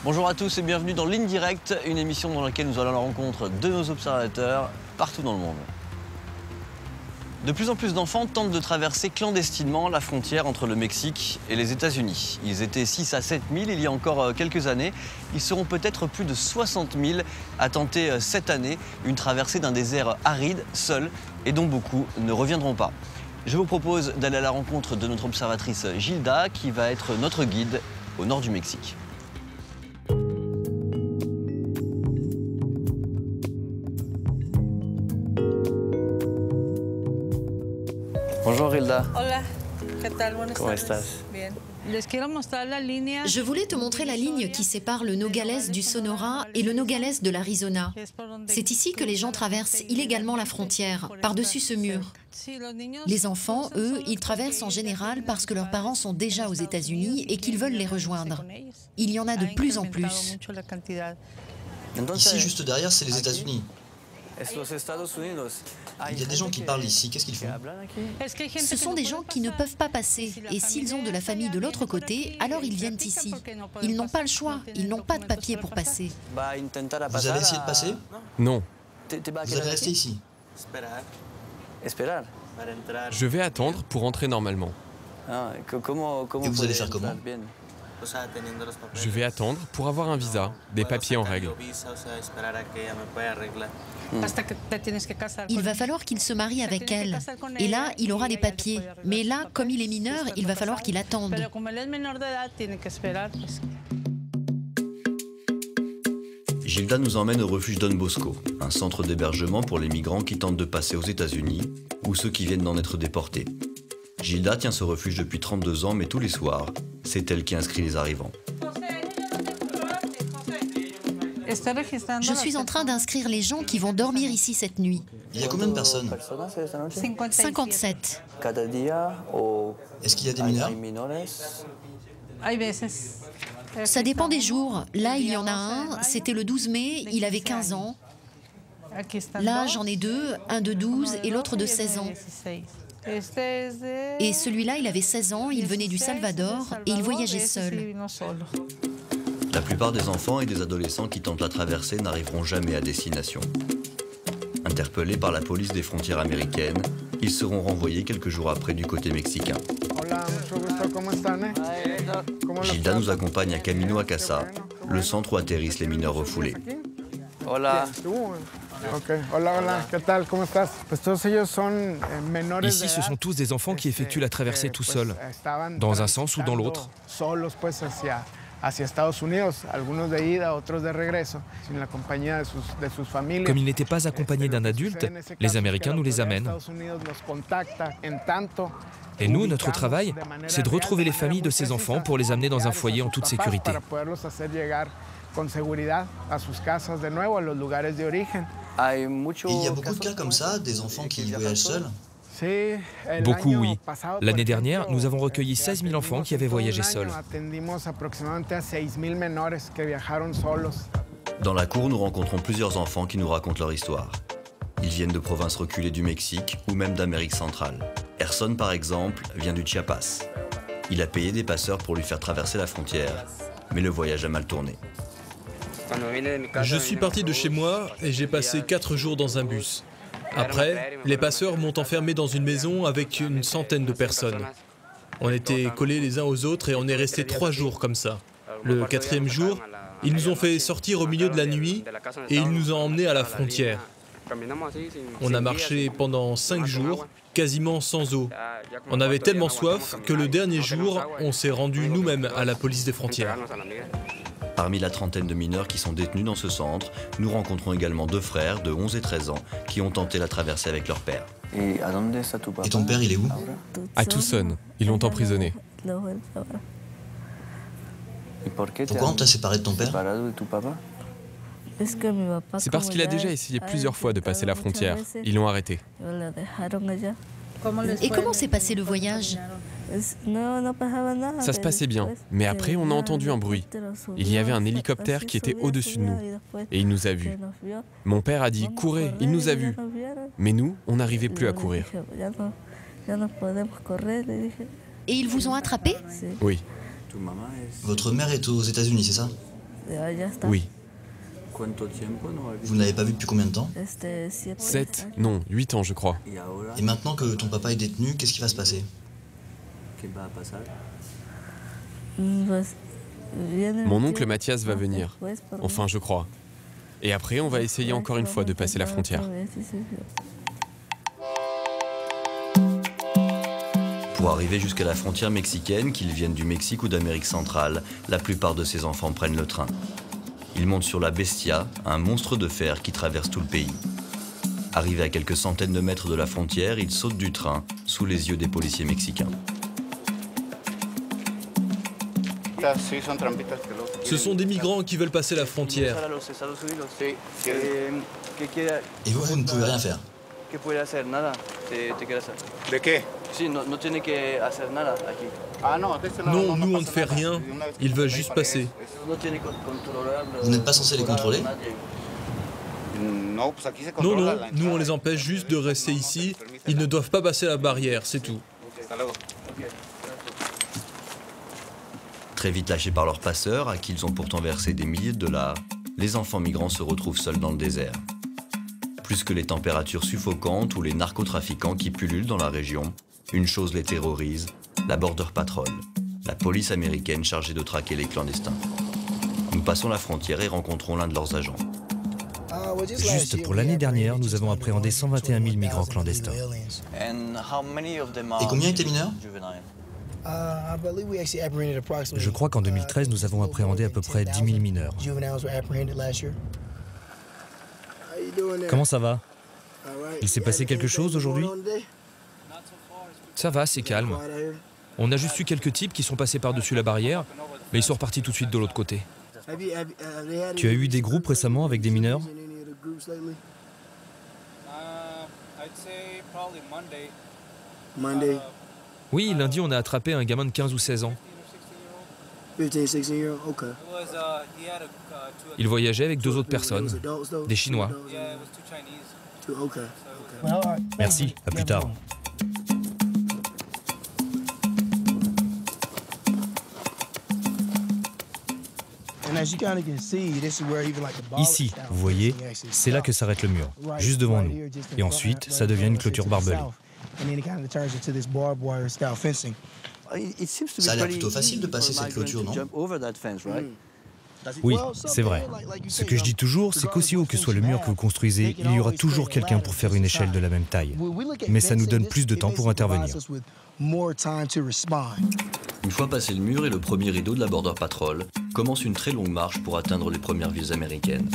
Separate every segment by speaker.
Speaker 1: Bonjour à tous et bienvenue dans Ligne Directe, une émission dans laquelle nous allons à la rencontre de nos observateurs partout dans le monde. De plus en plus d'enfants tentent de traverser clandestinement la frontière entre le Mexique et les États-Unis. Ils étaient 6 à 7 000 il y a encore quelques années. Ils seront peut-être plus de 60 000 à tenter cette année une traversée d'un désert aride, seul, et dont beaucoup ne reviendront pas. Je vous propose d'aller à la rencontre de notre observatrice Gilda, qui va être notre guide au nord du Mexique. Bonjour Hilda.
Speaker 2: Hola, ¿qué tal? Buenas
Speaker 1: ¿Cómo
Speaker 2: tardes.
Speaker 1: estás?
Speaker 2: Bien. Les quiero mostrar la línea.
Speaker 3: Je voulais te montrer la ligne qui sépare le Nogales du Sonora et le Nogales de l'Arizona. C'est ici que les gens traversent illégalement la frontière, par-dessus ce mur. Les enfants, eux, ils traversent en général parce que leurs parents sont déjà aux États-Unis et qu'ils veulent les rejoindre. Il y en a de plus en plus.
Speaker 4: Ici, juste derrière, c'est les États-Unis. Il y a des gens qui parlent ici. Qu'est-ce qu'ils font?
Speaker 3: Ce sont des gens qui ne peuvent pas passer. Et s'ils ont de la famille de l'autre côté, alors ils viennent ici. Ils n'ont pas le choix. Ils n'ont pas de papier pour passer.
Speaker 4: Vous avez essayé de passer?
Speaker 5: Non,
Speaker 4: Vous allez rester ici.
Speaker 5: je vais attendre pour entrer normalement.
Speaker 4: Et vous allez faire comment?
Speaker 5: Je vais attendre pour avoir un visa, des papiers en règle.
Speaker 3: Il va falloir qu'il se marie avec elle. Et là, il aura les papiers. Mais là, comme il est mineur, il va falloir qu'il attende.
Speaker 1: Gilda nous emmène au refuge Don Bosco, un centre d'hébergement pour les migrants qui tentent de passer aux États-Unis ou ceux qui viennent d'en être déportés. Gilda tient ce refuge depuis 32 ans, mais tous les soirs, c'est elle qui inscrit les arrivants.
Speaker 3: Je suis en train d'inscrire les gens qui vont dormir ici cette nuit.
Speaker 4: Il y a combien de personnes?
Speaker 3: 57.
Speaker 4: Est-ce qu'il y a des mineurs?
Speaker 3: Ça dépend des jours. Là, il y en a un, c'était le 12 mai, il avait 15 ans. Là, j'en ai deux, un de 12 et l'autre de 16 ans. Et celui-là, il avait 16 ans, il venait du Salvador et il voyageait seul.
Speaker 1: La plupart des enfants et des adolescents qui tentent la traversée n'arriveront jamais à destination. Interpellés par la police des frontières américaines, ils seront renvoyés quelques jours après du côté mexicain. Gilda nous accompagne à Camino a Casa, le centre où atterrissent les mineurs refoulés.
Speaker 6: Hola.
Speaker 7: Ici, ce sont tous des enfants qui effectuent la traversée tout seuls, dans un sens ou dans l'autre. Comme ils n'étaient pas accompagnés d'un adulte, les Américains nous les amènent. Et nous, notre travail, c'est de retrouver les familles de ces enfants pour les amener dans un foyer en toute sécurité.
Speaker 4: Il y a beaucoup de cas comme ça, des enfants qui voyagent seuls?
Speaker 7: Beaucoup, oui. L'année dernière, nous avons recueilli 16 000 enfants qui avaient voyagé seuls.
Speaker 1: Dans la cour, nous rencontrons plusieurs enfants qui nous racontent leur histoire. Ils viennent de provinces reculées du Mexique ou même d'Amérique centrale. Erson, par exemple, vient du Chiapas. Il a payé des passeurs pour lui faire traverser la frontière, mais le voyage a mal tourné.
Speaker 8: Je suis parti de chez moi et j'ai passé 4 jours dans un bus. Après, les passeurs m'ont enfermé dans une maison avec une centaine de personnes. On était collés les uns aux autres et on est resté 3 jours comme ça. Le 4e jour, ils nous ont fait sortir au milieu de la nuit et ils nous ont emmenés à la frontière. On a marché pendant 5 jours, quasiment sans eau. On avait tellement soif que le dernier jour, on s'est rendu nous-mêmes à la police des frontières.
Speaker 1: Parmi la trentaine de mineurs qui sont détenus dans ce centre, nous rencontrons également 2 frères de 11 et 13 ans qui ont tenté la traversée avec leur père.
Speaker 4: Et ton père, il est où?
Speaker 5: À Tucson, ils l'ont emprisonné.
Speaker 4: Pourquoi on t'a séparé de ton père?
Speaker 5: C'est parce qu'il a déjà essayé plusieurs fois de passer la frontière. Ils l'ont arrêté.
Speaker 3: Et comment s'est passé le voyage?
Speaker 5: Ça se passait bien, mais après on a entendu un bruit. Il y avait un hélicoptère qui était au-dessus de nous, et il nous a vus. Mon père a dit « Courez !» Il nous a vus. Mais nous, on n'arrivait plus à courir.
Speaker 3: Et ils vous ont attrapé?
Speaker 5: Oui.
Speaker 4: Votre mère est aux États-Unis, c'est ça?
Speaker 5: Oui.
Speaker 4: Vous ne l'avez pas vu depuis combien de temps?
Speaker 5: 7, non, 8 ans je crois.
Speaker 4: Et maintenant que ton papa est détenu, qu'est-ce qui va se passer?
Speaker 5: Mon oncle Mathias va venir. Enfin, je crois. Et après, on va essayer encore une fois de passer la frontière.
Speaker 1: Pour arriver jusqu'à la frontière mexicaine, qu'ils viennent du Mexique ou d'Amérique centrale, la plupart de ces enfants prennent le train. Ils montent sur la Bestia, un monstre de fer qui traverse tout le pays. Arrivés à quelques centaines de mètres de la frontière, ils sautent du train, sous les yeux des policiers mexicains.
Speaker 8: Ce sont des migrants qui veulent passer la frontière.
Speaker 4: Et vous, vous ne pouvez rien faire?
Speaker 6: ¿De qué?
Speaker 8: Non, nous on ne fait rien, ils veulent juste passer.
Speaker 4: Vous n'êtes pas censé les contrôler?
Speaker 8: Non, nous on les empêche juste de rester ici, ils ne doivent pas passer la barrière, c'est tout.
Speaker 1: Très vite lâchés par leurs passeurs, à qui ils ont pourtant versé des milliers de dollars, les enfants migrants se retrouvent seuls dans le désert. Plus que les températures suffocantes ou les narcotrafiquants qui pullulent dans la région, une chose les terrorise, la Border Patrol, la police américaine chargée de traquer les clandestins. Nous passons la frontière et rencontrons l'un de leurs agents.
Speaker 9: Juste pour l'année dernière, nous avons appréhendé 121 000 migrants clandestins.
Speaker 4: Et combien étaient mineurs?
Speaker 9: Je crois qu'en 2013, nous avons appréhendé à peu près 10 000 mineurs. Comment ça va? Il s'est passé quelque chose aujourd'hui?
Speaker 7: Ça va, c'est calme. On a juste eu quelques types qui sont passés par-dessus la barrière, mais ils sont repartis tout de suite de l'autre côté.
Speaker 9: Tu as eu des groupes récemment avec des mineurs?
Speaker 7: Oui, lundi, on a attrapé un gamin de 15 ou 16 ans. Il voyageait avec 2 autres personnes, des Chinois.
Speaker 9: Merci, à plus tard. Ici, vous voyez, c'est là que s'arrête le mur, juste devant nous. Et ensuite, ça devient une clôture barbelée.
Speaker 4: Ça a l'air plutôt facile de passer cette clôture, non?
Speaker 9: Oui, c'est vrai. Ce que je dis toujours, c'est qu'aussi haut que soit le mur que vous construisez, il y aura toujours quelqu'un pour faire une échelle de la même taille. Mais ça nous donne plus de temps pour intervenir.
Speaker 1: Une fois passé le mur et le premier rideau de la Border Patrol, commence une très longue marche pour atteindre les premières villes américaines.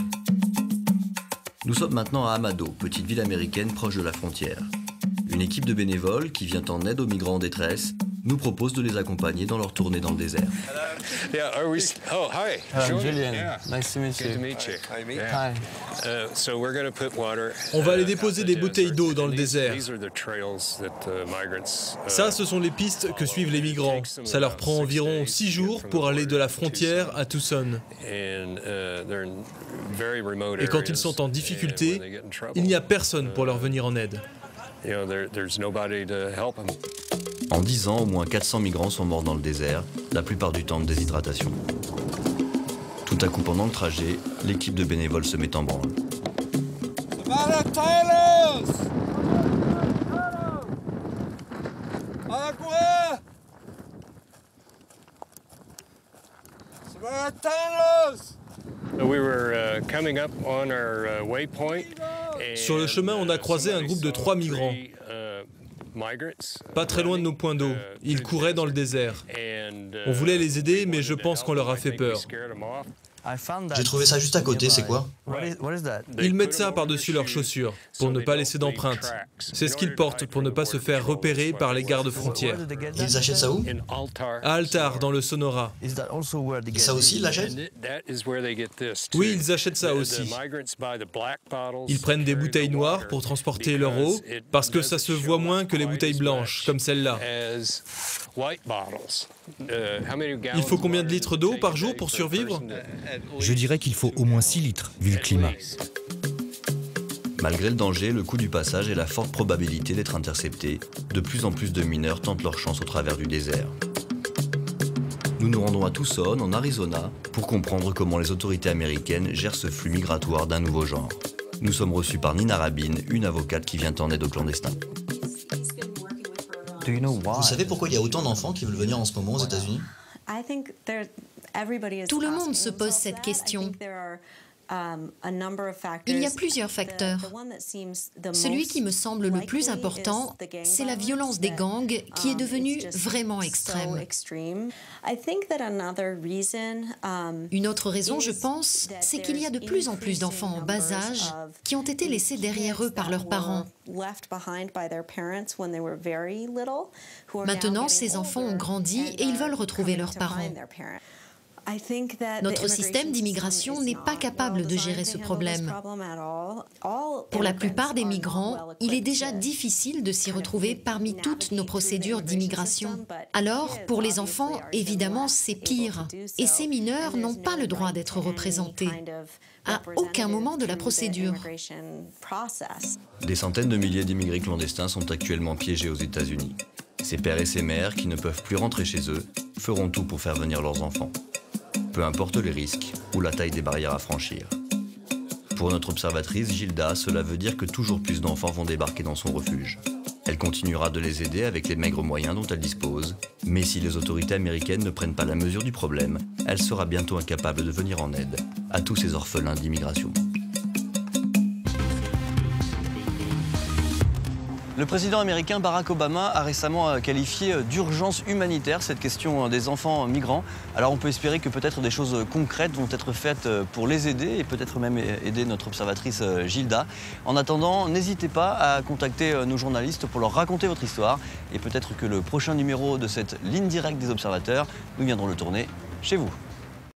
Speaker 1: Nous sommes maintenant à Amado, petite ville américaine proche de la frontière. Une équipe de bénévoles qui vient en aide aux migrants en détresse nous propose de les accompagner dans leur tournée dans le désert. Julian, nice to meet you. Hi.
Speaker 8: On va aller déposer des bouteilles d'eau dans le désert. Ça, ce sont les pistes que suivent les migrants. Ça leur prend environ 6 jours pour aller de la frontière à Tucson. Et quand ils sont en difficulté, il n'y a personne pour leur venir en aide.
Speaker 1: En 10 ans, au moins 400 migrants sont morts dans le désert, la plupart du temps de déshydratation. Tout à coup, pendant le trajet, l'équipe de bénévoles se met en branle.
Speaker 8: Sur le chemin, on a croisé un groupe de 3 migrants. Pas très loin de nos points d'eau. Ils couraient dans le désert. On voulait les aider, mais je pense qu'on leur a fait peur.
Speaker 4: J'ai trouvé ça juste à côté, c'est quoi?
Speaker 8: Ils mettent ça par-dessus leurs chaussures, pour ne pas laisser d'empreintes. C'est ce qu'ils portent pour ne pas se faire repérer par les gardes-frontières.
Speaker 4: Ils achètent ça où?
Speaker 8: À Altar, dans le Sonora.
Speaker 4: Et ça aussi, ils l'achètent?
Speaker 8: Oui, ils achètent ça aussi. Ils prennent des bouteilles noires pour transporter leur eau, parce que ça se voit moins que les bouteilles blanches, comme celle-là. Il faut combien de litres d'eau par jour pour survivre?
Speaker 9: Je dirais qu'il faut au moins 6 litres, vu le climat.
Speaker 1: Malgré le danger, le coût du passage et la forte probabilité d'être interceptés, de plus en plus de mineurs tentent leur chance au travers du désert.
Speaker 4: Nous nous rendons à Tucson, en Arizona, pour comprendre comment les autorités américaines gèrent ce flux migratoire d'un nouveau genre. Nous sommes reçus par Nina Rabin, une avocate qui vient en aide aux clandestins.
Speaker 6: Vous savez pourquoi il y a autant d'enfants qui veulent venir en ce moment aux États-Unis?
Speaker 3: Tout le monde se pose cette question. Il y a plusieurs facteurs. Celui qui me semble le plus important, c'est la violence des gangs qui est devenue vraiment extrême. Une autre raison, je pense, c'est qu'il y a de plus en plus d'enfants en bas âge qui ont été laissés derrière eux par leurs parents. Maintenant, ces enfants ont grandi et ils veulent retrouver leurs parents. Notre système d'immigration n'est pas capable de gérer ce problème. Pour la plupart des migrants, il est déjà difficile de s'y retrouver parmi toutes nos procédures d'immigration. Alors, pour les enfants, évidemment, c'est pire. Et ces mineurs n'ont pas le droit d'être représentés à aucun moment de la procédure.
Speaker 4: Des centaines de milliers d'immigrés clandestins sont actuellement piégés aux États-Unis. Ces pères et ces mères, qui ne peuvent plus rentrer chez eux, feront tout pour faire venir leurs enfants. Peu importe les risques ou la taille des barrières à franchir. Pour notre observatrice Gilda, cela veut dire que toujours plus d'enfants vont débarquer dans son refuge. Elle continuera de les aider avec les maigres moyens dont elle dispose, mais si les autorités américaines ne prennent pas la mesure du problème, elle sera bientôt incapable de venir en aide à tous ces orphelins d'immigration.
Speaker 1: Le président américain Barack Obama a récemment qualifié d'urgence humanitaire cette question des enfants migrants. Alors on peut espérer que peut-être des choses concrètes vont être faites pour les aider et peut-être même aider notre observatrice Gilda. En attendant, n'hésitez pas à contacter nos journalistes pour leur raconter votre histoire et peut-être que le prochain numéro de cette ligne directe des observateurs, nous viendrons le tourner chez vous.